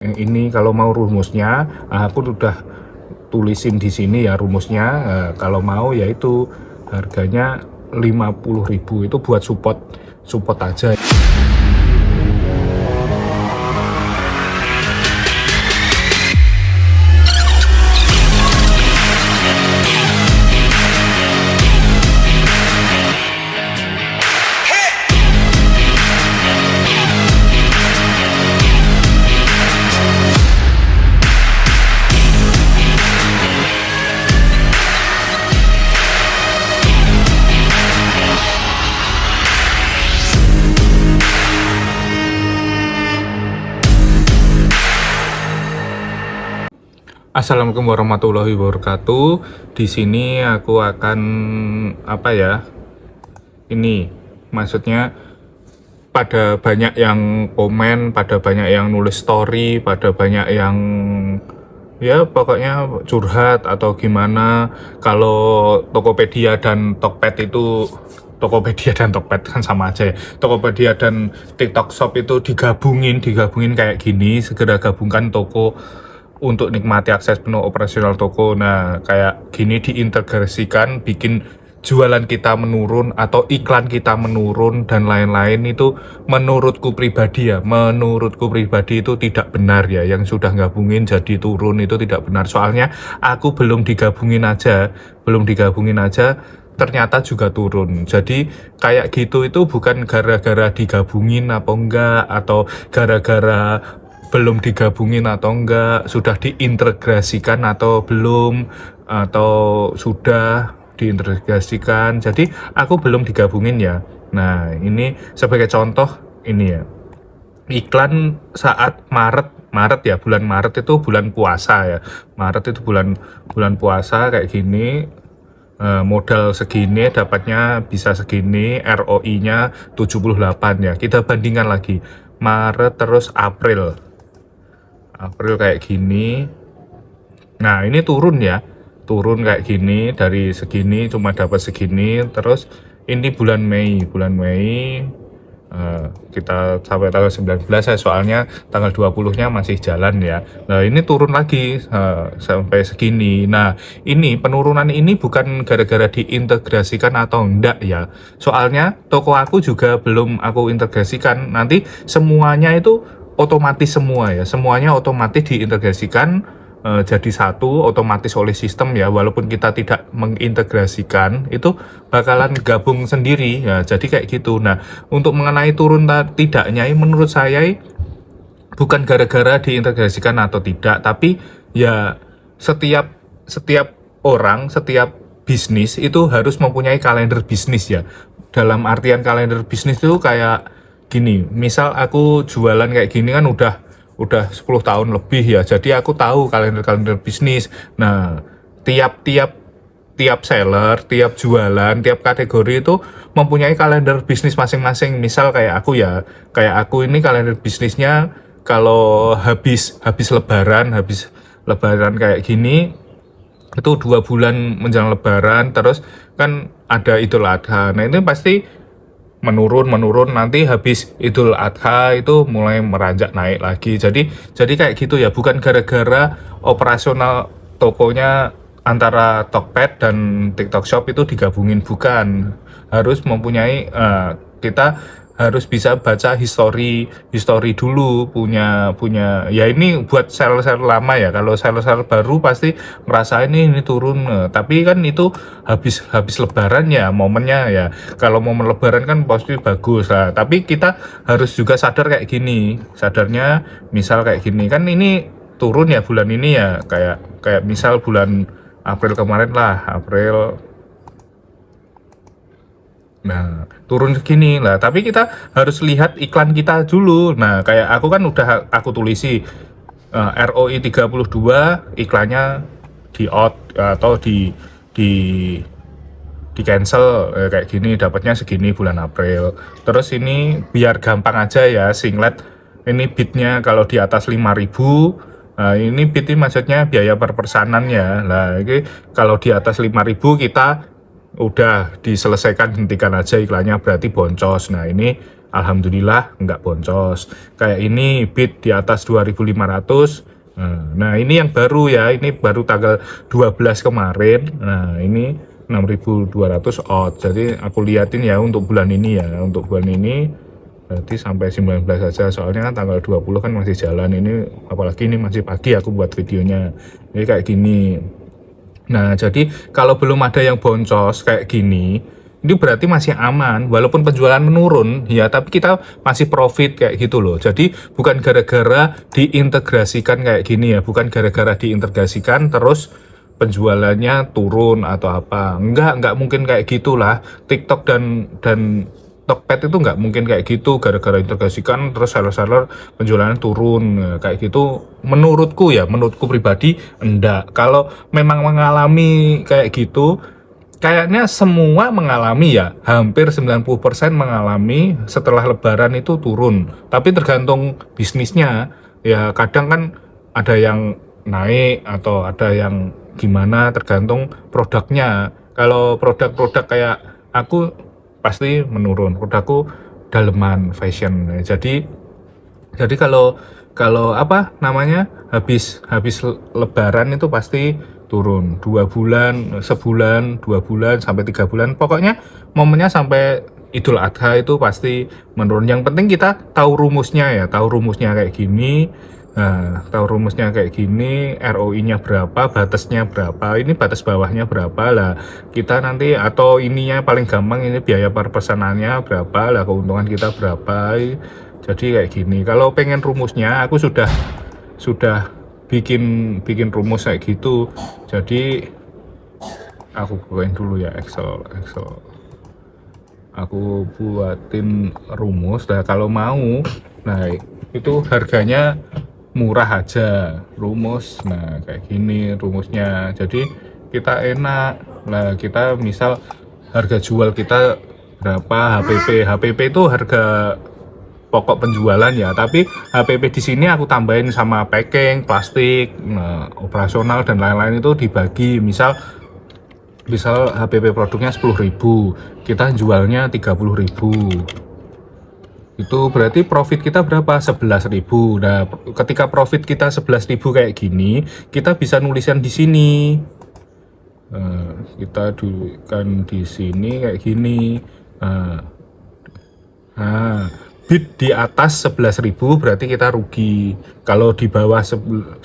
Ini kalau mau rumusnya, aku udah tulisin di sini ya rumusnya. Kalau mau yaitu harganya 50.000 itu buat support support aja. Assalamualaikum warahmatullahi wabarakatuh. Di sini aku akan ini maksudnya pada banyak yang komen, pada banyak yang nulis story, pada banyak yang ya pokoknya curhat atau gimana kalau Tokopedia dan Tokped itu Tokopedia dan Tokped kan sama aja ya. Tokopedia dan TikTok Shop itu digabungin kayak gini, segera gabungkan toko untuk nikmati akses penuh operasional toko. Nah, kayak gini diintegrasikan, bikin jualan kita menurun atau iklan kita menurun dan lain-lain itu menurutku pribadi itu tidak benar ya. Yang sudah gabungin jadi turun itu tidak benar. Soalnya aku belum digabungin aja ternyata juga turun. Jadi kayak gitu itu bukan gara-gara digabungin apa enggak, atau gara-gara belum digabungin atau enggak, sudah diintegrasikan atau belum, atau sudah diintegrasikan. Jadi aku belum digabungin ya. Nah, ini sebagai contoh ini ya. Iklan saat Maret ya, bulan Maret itu bulan puasa ya. Maret itu bulan puasa kayak gini. Modal segini dapatnya bisa segini, ROI-nya 78 ya. Kita bandingkan lagi Maret terus April kayak gini. Nah, ini turun ya, turun kayak gini, dari segini cuma dapat segini. Terus ini bulan Mei kita sampai tanggal 19 ya, soalnya tanggal 20-nya masih jalan ya. Nah, ini turun lagi sampai segini. Nah, ini penurunan ini bukan gara-gara diintegrasikan atau enggak ya. Soalnya toko aku juga belum aku integrasikan. Nanti semuanya itu otomatis semua ya. Semuanya otomatis diintegrasikan jadi satu otomatis oleh sistem ya. Walaupun kita tidak mengintegrasikan itu bakalan gabung sendiri ya, jadi kayak gitu. Nah, untuk mengenai turun tidaknya menurut saya bukan gara-gara diintegrasikan atau tidak, tapi ya setiap setiap orang, setiap bisnis itu harus mempunyai kalender bisnis ya. Dalam artian kalender bisnis itu kayak gini, misal aku jualan kayak gini kan udah 10 tahun lebih ya. Jadi aku tahu kalender bisnis. Nah, tiap seller, tiap jualan, tiap kategori itu mempunyai kalender bisnis masing-masing. Misal kayak aku ini kalender bisnisnya kalau habis lebaran kayak gini itu 2 bulan menjelang lebaran, terus kan ada Idul Adha. Nah, ini pasti menurun nanti habis Idul Adha itu mulai meranjak naik lagi. Jadi kayak gitu ya, bukan gara-gara operasional tokonya antara Tokped dan TikTok Shop itu digabungin, bukan. Harus mempunyai kita harus bisa baca history dulu, punya ya. Ini buat seller lama ya. Kalau seller baru pasti merasa ini turun, tapi kan itu habis lebaran ya momennya ya. Kalau momen lebaran kan pasti bagus lah, tapi kita harus juga sadar kayak gini. Sadarnya misal kayak gini, kan ini turun ya bulan ini ya, kayak misal bulan April kemarin lah, April. Nah, turun segini lah, tapi kita harus lihat iklan kita dulu. Nah, kayak aku kan udah aku tulisi ROI 32, iklannya di out atau di di cancel kayak gini, dapatnya segini bulan April. Terus ini biar gampang aja ya, singlet ini bitnya kalau di atas 5.000. Nah, ini bit ini maksudnya biaya per pesanan ya. Nah, ini kalau di atas 5.000 kita udah diselesaikan, hentikan aja iklannya, berarti boncos. Nah, ini alhamdulillah nggak boncos. Kayak ini bid di atas 2.500. Nah ini yang baru ya, ini baru tanggal 12 kemarin. Nah ini 6.200 odd. Jadi aku liatin ya untuk bulan ini ya, untuk bulan ini berarti sampai 19 saja, soalnya kan tanggal 20 kan masih jalan ini, apalagi ini masih pagi aku buat videonya. Ini kayak gini. Nah, jadi kalau belum ada yang boncos kayak gini, ini berarti masih aman, walaupun penjualan menurun, ya, tapi kita masih profit kayak gitu loh. Jadi bukan gara-gara diintegrasikan kayak gini ya, bukan gara-gara diintegrasikan terus penjualannya turun atau apa. Enggak mungkin kayak gitulah. TikTok dan Tokped itu nggak mungkin kayak gitu gara-gara integrasikan terus seller-seller penjualannya turun kayak gitu. Menurutku pribadi enggak. Kalau memang mengalami kayak gitu, kayaknya semua mengalami ya, hampir 90% mengalami setelah lebaran itu turun. Tapi tergantung bisnisnya. Ya kadang kan ada yang naik atau ada yang gimana, tergantung produknya. Kalau produk-produk kayak aku pasti menurun. Produkku daleman fashion. Jadi kalau kalau apa namanya habis lebaran itu pasti turun 2 bulan, sebulan, 2 bulan sampai 3 bulan. Pokoknya momennya sampai Idul Adha itu pasti menurun. Yang penting kita tahu rumusnya ya, tahu rumusnya kayak gini. Nah, tahu rumusnya kayak gini, ROI-nya berapa, batasnya berapa, ini batas bawahnya berapa lah. Kita nanti atau ininya paling gampang ini biaya per pesanannya berapa lah, keuntungan kita berapa. Jadi kayak gini. Kalau pengen rumusnya, aku sudah bikin rumus kayak gitu. Jadi aku bukain dulu ya Excel. Aku buatin rumus. Nah, kalau mau, nah itu harganya murah aja rumus. Nah kayak gini rumusnya, jadi kita enak. Nah kita misal harga jual kita berapa, HPP itu harga pokok penjualan ya, tapi HPP di sini aku tambahin sama packing, plastik, nah, operasional dan lain-lain itu dibagi. Misal HPP produknya 10.000, kita jualnya 30.000. Itu berarti profit kita berapa? 11.000. Nah, ketika profit kita 11.000 kayak gini, kita bisa nuliskan di sini. Kita dudukan di sini kayak gini. Bid di atas 11.000 berarti kita rugi. Kalau di bawah 11.000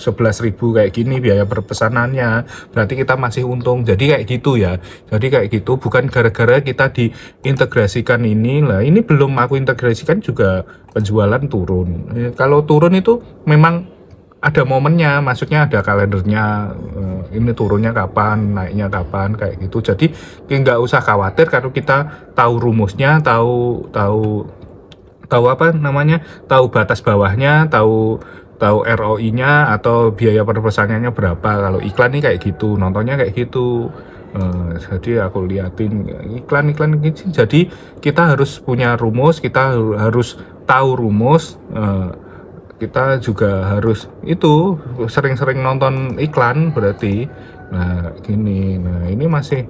kayak gini biaya perpesanannya, berarti kita masih untung. Jadi kayak gitu ya. Jadi kayak gitu, bukan gara-gara kita diintegrasikan ini. Lah, ini belum aku integrasikan juga penjualan turun. Kalau turun itu memang ada momennya, maksudnya ada kalendernya. Ini turunnya kapan, naiknya kapan, kayak gitu. Jadi nggak usah khawatir kalau kita tahu rumusnya, tahu apa namanya, tahu batas bawahnya, tahu ROI-nya atau biaya perpesanannya berapa. Kalau iklan nih kayak gitu, nontonnya kayak gitu. Jadi aku liatin iklan gitu. Jadi kita harus punya rumus, kita harus tahu rumus. Kita juga harus itu sering-sering nonton iklan berarti. Nah gini, nah ini masih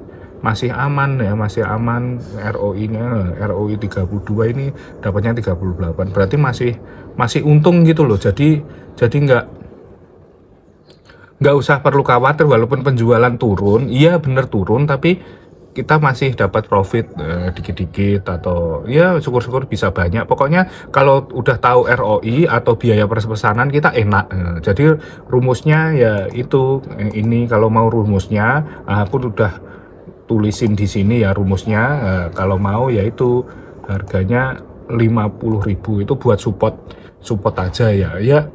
aman ya, masih aman. ROI 32, ini dapatnya 38, berarti masih untung gitu loh. Jadi nggak usah perlu khawatir walaupun penjualan turun. Iya bener turun, tapi kita masih dapat profit dikit-dikit, atau ya syukur-syukur bisa banyak. Pokoknya kalau udah tahu ROI atau biaya pesanan kita enak. Jadi rumusnya ya itu ini. Kalau mau rumusnya, aku udah tulisin di sini ya rumusnya. Kalau mau ya itu harganya 50.000 itu buat support aja ya. Ya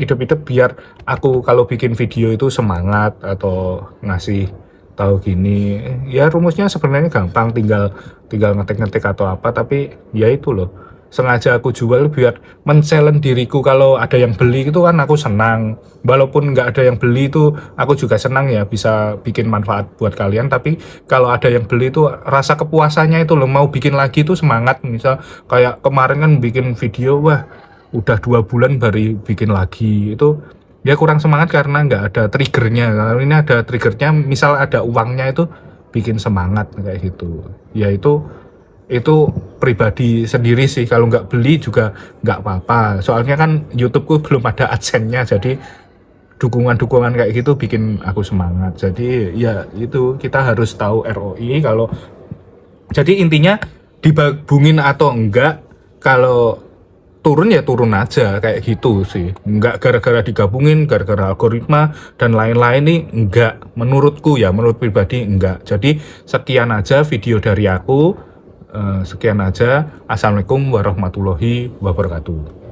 hidup-hidup biar aku kalau bikin video itu semangat atau ngasih tahu gini. Ya rumusnya sebenarnya gampang, tinggal ngetik-ngetik atau apa, tapi ya itu loh, sengaja aku jual biar men-challenge diriku. Kalau ada yang beli itu kan aku senang, walaupun nggak ada yang beli itu aku juga senang ya, bisa bikin manfaat buat kalian. Tapi kalau ada yang beli itu rasa kepuasannya itu loh, mau bikin lagi itu semangat. Misal kayak kemarin kan bikin video, wah udah 2 bulan baru bikin lagi, itu ya kurang semangat karena nggak ada triggernya. Kalau ini ada triggernya, misal ada uangnya, itu bikin semangat kayak gitu. Ya itu itu pribadi sendiri sih, kalau nggak beli juga nggak apa-apa. Soalnya kan YouTubeku belum ada AdSense-nya, jadi dukungan-dukungan kayak gitu bikin aku semangat. Jadi ya itu kita harus tahu ROI. Kalau jadi intinya digabungin atau enggak, kalau turun ya turun aja kayak gitu sih. Enggak gara-gara digabungin, gara-gara algoritma dan lain-lain nih, enggak. Menurutku ya, menurut pribadi enggak. Jadi sekian aja video dari aku. Sekian aja. Assalamualaikum warahmatullahi wabarakatuh.